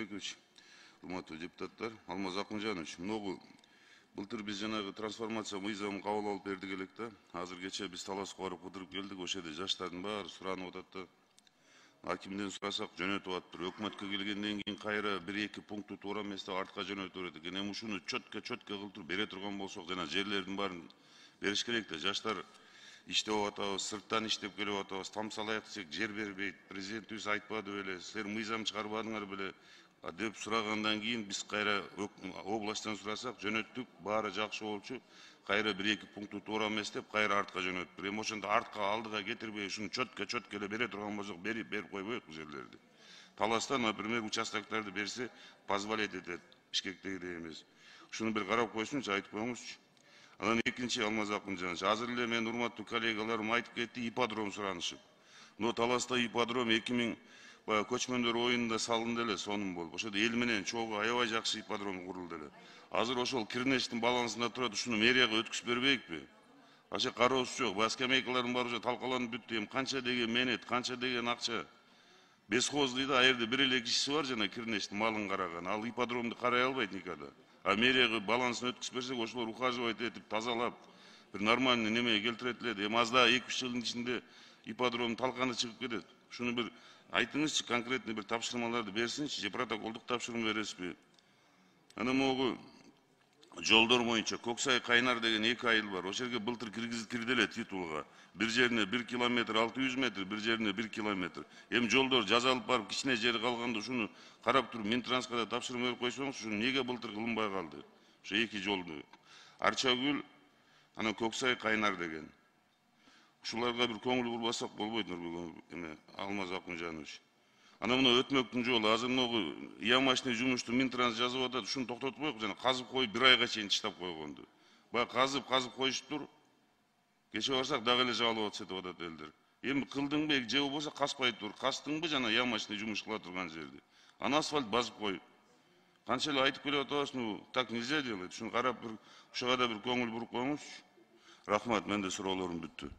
Жээнбекович, урматтуу депутаттар, Алмаз Акмыжанович, былтыр биз жанагы трансформация мыйзамын кабыл алып бердик элек да. Азыр кече биз талашка барып кыдырып келдик, ошол жерде жаштардын баары суранып атат да. Акимден сурасак жөнөтүп атыптыр. Өкмөткө келгенден кийин кайра 1-2 пункту туура эмес деп артка жөнөтүп берет экен. Эми ушуну чөткө кылтыр бере турган болсок, жана жерлердин баарын бериш керек да. Жаштар иштеп атабыз, сырттан иштеп келип атабыз, тамсалайык десек жер бербейт. Президентибиз айтпады беле, силер мыйзам чыгарбадыңар беле деп сурагандан кийин биз кайра областтан сурасак, жөнөттүк, баары жакшы болчу. Кайра 1-2 пункту туура эмес деп кайра артка жөнөттүр. Эми ошондо артка алдыга кетирбей ушуну чөткө эле бере турган болсок, берип койбойбуз бул жерлерди. Таластан, например, участоктарды берсе позволять этет, Бишкектегидей эмес. Ушуну бир карап койсунчу, айтып коюңузчу. Анан экинчи, Алмаз Акмыжанович, азыр эле мен урматтуу коллегаларым айтып кетти, ипподром суранышып. Но Таласта ипподром 2000 көчмөндөр оюнунда салынды эле, сонун болуп. Ошодо эл менен чогуу аябай жакшы ипподром курулду эле. Азыр ошол Кирнештин балансында турат, ушуну мэрияга өткүзүп бербейикпи? Ача кароосу жок. Бул скамейкалардын баары уже талкаланып бүттү. Эми канча деген менет, канча деген акча. Бесхоз дейт, а жерде 1-2 кишиси бар жана Кирнештин малын караган. Ал ипподромду карай албайт никада. А мэрияга балансын өткүзүп берсек, ошолор ухаживать этип, тазалап, бир нормальный немеге келтирет эле. Эми азда 2-3 жылдын ичинде ипподром талканы чыгып кетет. Шуну бир айтыңызчы, конкретный бир тапшырмаларды берсинчи, же протоколдук тапшырма бересизби? Анан могу жолдор боюнча Көксай Кайнар деген 2 айыл бар. Ошол жерге былтыр кирди эле титулга. Бир жерине 1 километр 600 метр, бир жерине 1 километр. Эми жолдор жазалып барып, кичине жери калганда ушуну карап туруп Минтрансқа да тапшырма берип койсоңуз, ушуну эмнеге былтыр кылынбай калды? Ошо 2 жолду. Арчагүл, анан Көксай Кайнар деген. Ушуларга бир көңүл бурбасак болбойт, Алмаз Акмыжанович. Анан мына өтмөктүн жолу, азыр могу ямочный жумушту Минтранс жазып атат, ушуну токтотуп коек, жана казып коюп 1 айга чейин таштап койгонду. Баягы казып коюшуптур. Кече барсак дагы эле жалоба сетип атат элдер. Эми кылдыңбы, же болбосо каспай тур, кастыңбы жана ямочный жумуш кыла турган жерди. Аны асфальт басып кой. Канча эле айтып келип атабыз, так нельзя делать. Ушуну карап ушуга да бир көңүл буруп коюңузчу. Рахмат, менде суроолорум бүттү.